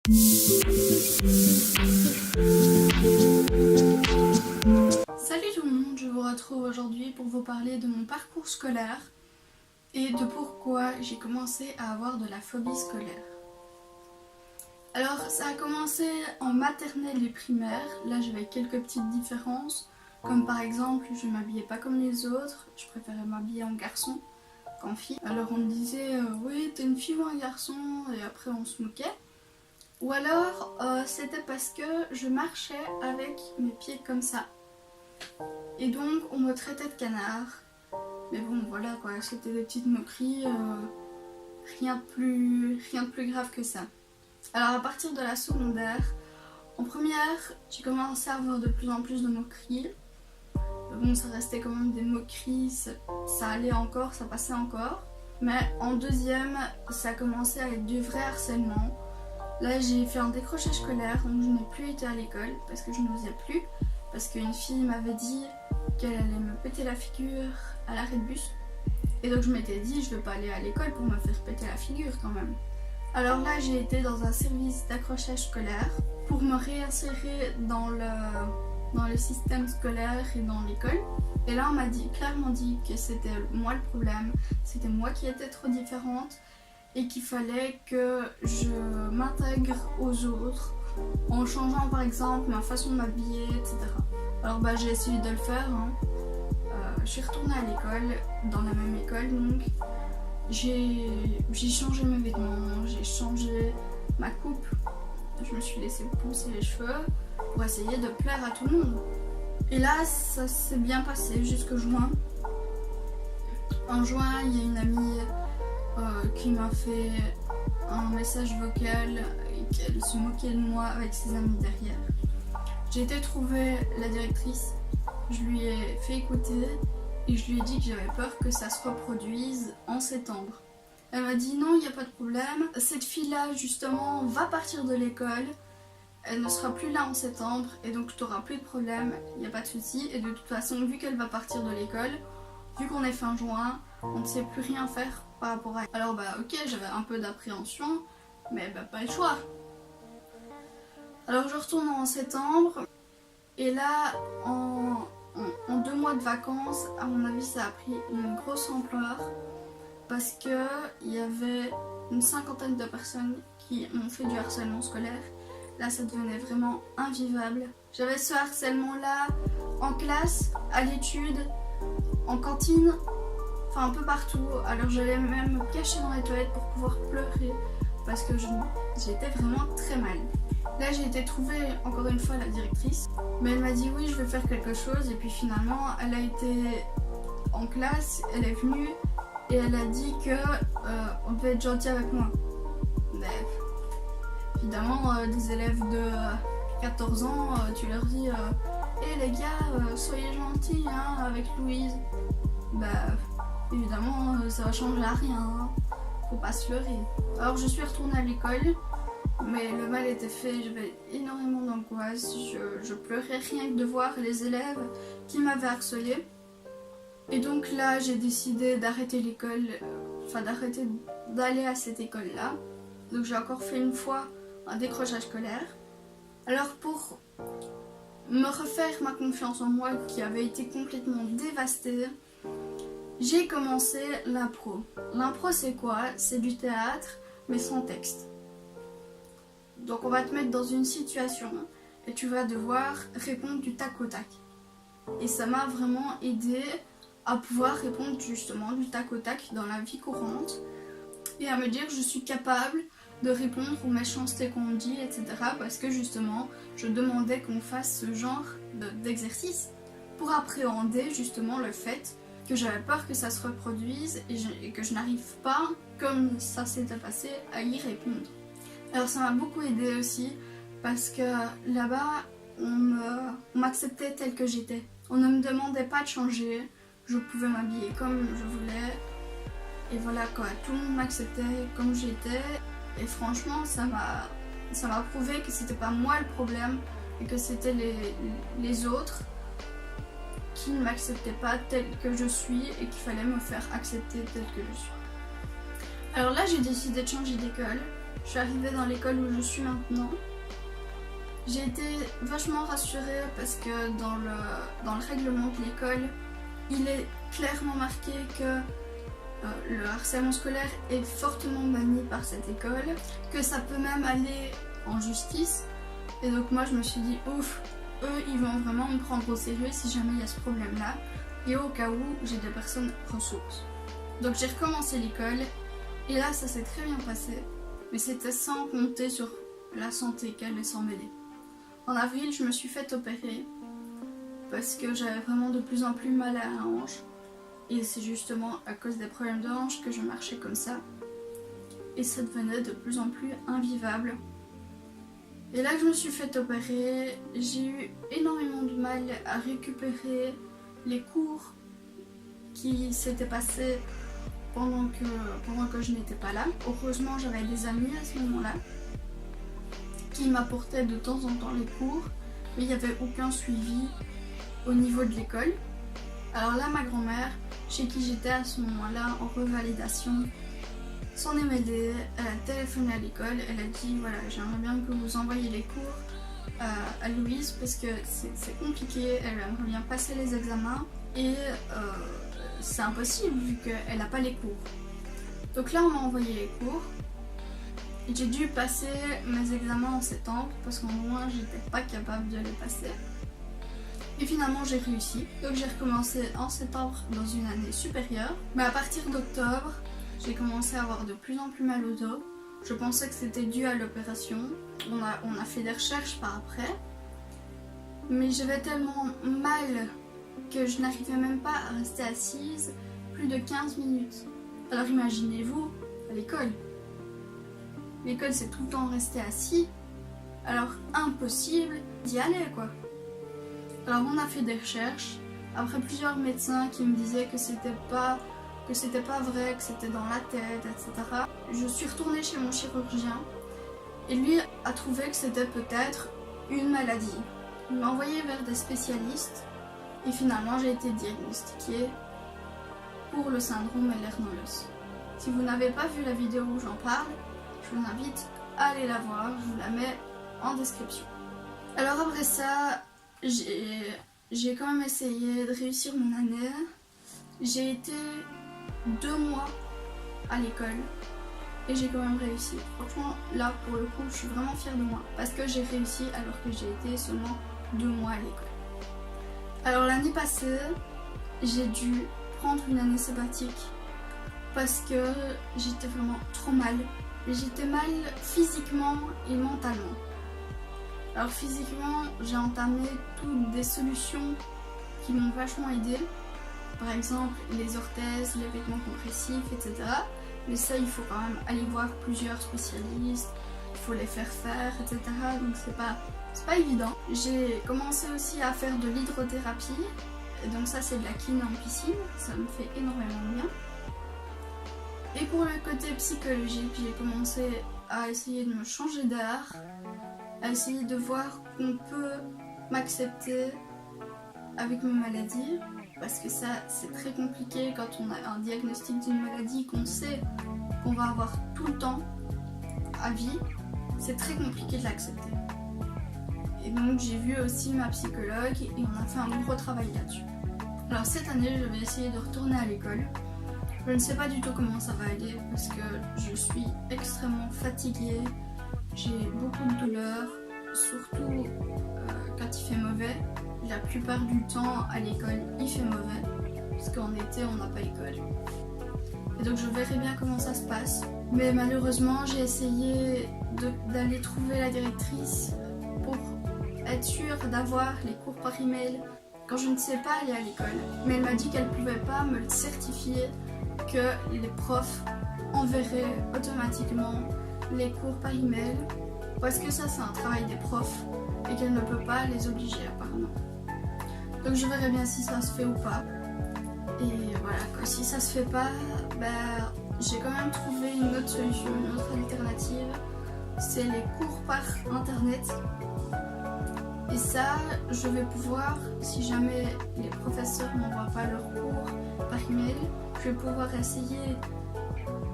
Salut tout le monde, je vous retrouve aujourd'hui pour vous parler de mon parcours scolaire et de pourquoi j'ai commencé à avoir de la phobie scolaire. Alors ça a commencé en maternelle et primaire, là j'avais quelques petites différences, comme par exemple je m'habillais pas comme les autres, je préférais m'habiller en garçon qu'en fille. Alors on me disait oui t'es une fille ou un garçon et après on se moquait. Ou alors c'était parce que je marchais avec mes pieds comme ça. Et donc on me traitait de canard. Mais bon voilà quoi, c'était des petites moqueries, rien de plus grave que ça. Alors à partir de la secondaire, en première, j'ai commencé à avoir de plus en plus de moqueries. Bon ça restait quand même des moqueries, ça allait encore, ça passait encore. Mais en deuxième, ça a commencé à être du vrai harcèlement. Là j'ai fait un décrochage scolaire, donc je n'ai plus été à l'école parce que je n'osais plus. Parce qu'une fille m'avait dit qu'elle allait me péter la figure à l'arrêt de bus. Et donc je m'étais dit je ne veux pas aller à l'école pour me faire péter la figure quand même. Alors là j'ai été dans un service d'accrochage scolaire pour me réinsérer dans le système scolaire et dans l'école. Et là on m'a clairement dit que c'était moi le problème, c'était moi qui étais trop différente et qu'il fallait que je m'intègre aux autres en changeant par exemple ma façon de m'habiller, etc. Alors j'ai essayé de le faire, hein. Je suis retournée à l'école, dans la même école donc. J'ai changé mes vêtements, j'ai changé ma coupe. Je me suis laissé pousser les cheveux pour essayer de plaire à tout le monde. Et là ça s'est bien passé jusqu'au juin. En juin il y a une amie qui m'a fait un message vocal et qu'elle se moquait de moi avec ses amis derrière. J'ai été trouver la directrice, je lui ai fait écouter et je lui ai dit que j'avais peur que ça se reproduise en septembre. Elle m'a dit non, il n'y a pas de problème, cette fille-là justement va partir de l'école, elle ne sera plus là en septembre et donc tu n'auras plus de problème, il n'y a pas de souci. Et de toute façon, vu qu'elle va partir de l'école, vu qu'on est fin juin, on ne sait plus rien faire par rapport à elle. Alors ok, j'avais un peu d'appréhension, mais pas le choix. Alors je retourne en septembre, et là en 2 mois de vacances, à mon avis ça a pris une grosse ampleur, parce que il y avait une 50aine de personnes qui m'ont fait du harcèlement scolaire. Là ça devenait vraiment invivable. J'avais ce harcèlement là en classe, à l'étude, en cantine, enfin un peu partout. Alors j'allais même me cacher dans les toilettes pour pouvoir pleurer parce que j'étais vraiment très mal. Là j'ai été trouver encore une fois la directrice, mais elle m'a dit oui je vais faire quelque chose, et puis finalement elle a été en classe, elle est venue et elle a dit que on devait être gentil avec moi. Mais évidemment des élèves de 14 ans, tu leur dis hé les gars soyez gentils hein, avec Louise. Évidemment ça va changer à rien, hein. Faut pas se leurrer. Alors je suis retournée à l'école, mais le mal était fait, j'avais énormément d'angoisse, je pleurais rien que de voir les élèves qui m'avaient harcelée. Et donc là j'ai décidé d'arrêter l'école, enfin d'arrêter d'aller à cette école là. Donc j'ai encore fait une fois un décrochage scolaire. Alors pour me refaire ma confiance en moi qui avait été complètement dévastée, j'ai commencé l'impro. L'impro c'est quoi? C'est du théâtre mais sans texte. Donc on va te mettre dans une situation et tu vas devoir répondre du tac au tac. Et ça m'a vraiment aidé à pouvoir répondre justement du tac au tac dans la vie courante et à me dire que je suis capable de répondre aux méchancetés qu'on me dit, etc. Parce que justement je demandais qu'on fasse ce genre d'exercice pour appréhender justement le fait que j'avais peur que ça se reproduise et que je n'arrive pas, comme ça s'était passé, à y répondre. Alors ça m'a beaucoup aidé aussi parce que là-bas on m'acceptait telle que j'étais. On ne me demandait pas de changer, je pouvais m'habiller comme je voulais et voilà quoi, tout le monde m'acceptait comme j'étais. Et franchement ça m'a prouvé que c'était pas moi le problème et que c'était les autres qui ne m'acceptaient pas telle que je suis et qu'il fallait me faire accepter telle que je suis. Alors là j'ai décidé de changer d'école je suis arrivée dans l'école où je suis maintenant. J'ai été vachement rassurée parce que dans le règlement de l'école, il est clairement marqué que le harcèlement scolaire est fortement banni par cette école, que ça peut même aller en justice. Et donc moi je me suis dit ouf, eux ils vont vraiment me prendre au sérieux si jamais il y a ce problème là, et au cas où j'ai des personnes ressources. Donc j'ai recommencé l'école et là ça s'est très bien passé, mais c'était sans compter sur la santé qu'elle est sans m'aider. En avril je me suis fait opérer parce que j'avais vraiment de plus en plus mal à la hanche. Et c'est justement à cause des problèmes de hanche que je marchais comme ça. Et ça devenait de plus en plus invivable. Et là que je me suis fait opérer, j'ai eu énormément de mal à récupérer les cours qui s'étaient passés pendant que je n'étais pas là. Heureusement, j'avais des amis à ce moment-là qui m'apportaient de temps en temps les cours, mais il n'y avait aucun suivi au niveau de l'école. Alors là, ma grand-mère, chez qui j'étais à ce moment-là en revalidation, s'en est mêlée. Elle a téléphoné à l'école, elle a dit voilà, j'aimerais bien que vous envoyiez les cours à Louise parce que c'est compliqué, elle aimerait bien passer les examens et c'est impossible vu qu'elle n'a pas les cours. Donc là, on m'a envoyé les cours. J'ai dû passer mes examens en septembre parce qu'en moins, j'étais pas capable de les passer. Et finalement j'ai réussi, donc j'ai recommencé en septembre dans une année supérieure. Mais à partir d'octobre, j'ai commencé à avoir de plus en plus mal au dos. Je pensais que c'était dû à l'opération, on a fait des recherches par après. Mais j'avais tellement mal que je n'arrivais même pas à rester assise plus de 15 minutes. Alors imaginez-vous, à l'école. L'école c'est tout le temps rester assis, alors impossible d'y aller quoi. Alors on a fait des recherches, après plusieurs médecins qui me disaient que c'était pas vrai, que c'était dans la tête, etc. Je suis retournée chez mon chirurgien et lui a trouvé que c'était peut-être une maladie. Il m'a envoyée vers des spécialistes et finalement j'ai été diagnostiquée pour le syndrome Ehlers-Danlos. Si vous n'avez pas vu la vidéo où j'en parle, je vous invite à aller la voir, je vous la mets en description. Alors après ça, j'ai quand même essayé de réussir mon année. J'ai été 2 mois à l'école et j'ai quand même réussi. Franchement, là pour le coup, je suis vraiment fière de moi parce que j'ai réussi alors que j'ai été seulement 2 mois à l'école. Alors l'année passée, j'ai dû prendre une année sabbatique parce que j'étais vraiment trop mal. J'étais mal physiquement et mentalement. Alors physiquement, j'ai entamé toutes des solutions qui m'ont vachement aidée. Par exemple, les orthèses, les vêtements compressifs, etc. Mais ça, il faut quand même aller voir plusieurs spécialistes, il faut les faire faire, etc. Donc c'est pas évident. J'ai commencé aussi à faire de l'hydrothérapie. Et donc ça, c'est de la kiné en piscine. Ça me fait énormément bien. Et pour le côté psychologique, j'ai commencé à essayer de me changer d'air, à essayer de voir qu'on peut m'accepter avec mes maladies, parce que ça c'est très compliqué quand on a un diagnostic d'une maladie qu'on sait qu'on va avoir tout le temps à vie, c'est très compliqué de l'accepter. Et donc j'ai vu aussi ma psychologue et on a fait un gros travail là-dessus. Alors cette année je vais essayer de retourner à l'école. Je ne sais pas du tout comment ça va aller parce que je suis extrêmement fatiguée. J'ai beaucoup de douleurs, surtout quand il fait mauvais. La plupart du temps à l'école il fait mauvais, parce qu'en été on n'a pas école. Et donc je verrai bien comment ça se passe. Mais malheureusement j'ai essayé d'aller trouver la directrice pour être sûre d'avoir les cours par email quand je ne sais pas aller à l'école. Mais elle m'a dit qu'elle ne pouvait pas me le certifier, que les profs enverraient automatiquement les cours par email parce que ça c'est un travail des profs et qu'elle ne peut pas les obliger apparemment. Donc je verrai bien si ça se fait ou pas. Et voilà quoi, si ça se fait pas, j'ai quand même trouvé une autre solution, une autre alternative. C'est les cours par internet. Et ça, je vais pouvoir, si jamais les professeurs n'envoient pas leurs cours par email, je vais pouvoir essayer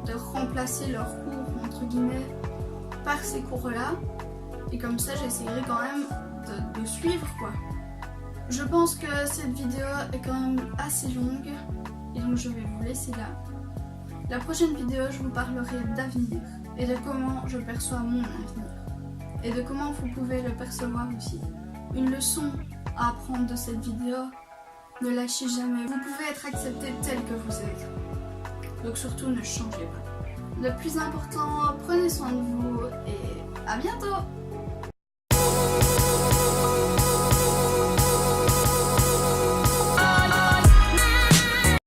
de remplacer leurs cours entre guillemets par ces cours-là. Et comme ça, j'essaierai quand même de suivre quoi. Je pense que cette vidéo est quand même assez longue et donc je vais vous laisser là. La prochaine vidéo, je vous parlerai d'avenir et de comment je perçois mon avenir et de comment vous pouvez le percevoir aussi. Une leçon à apprendre de cette vidéo, ne lâchez jamais. Vous pouvez être accepté tel que vous êtes. Donc surtout, ne changez pas. Le plus important, prenez soin de vous et à bientôt!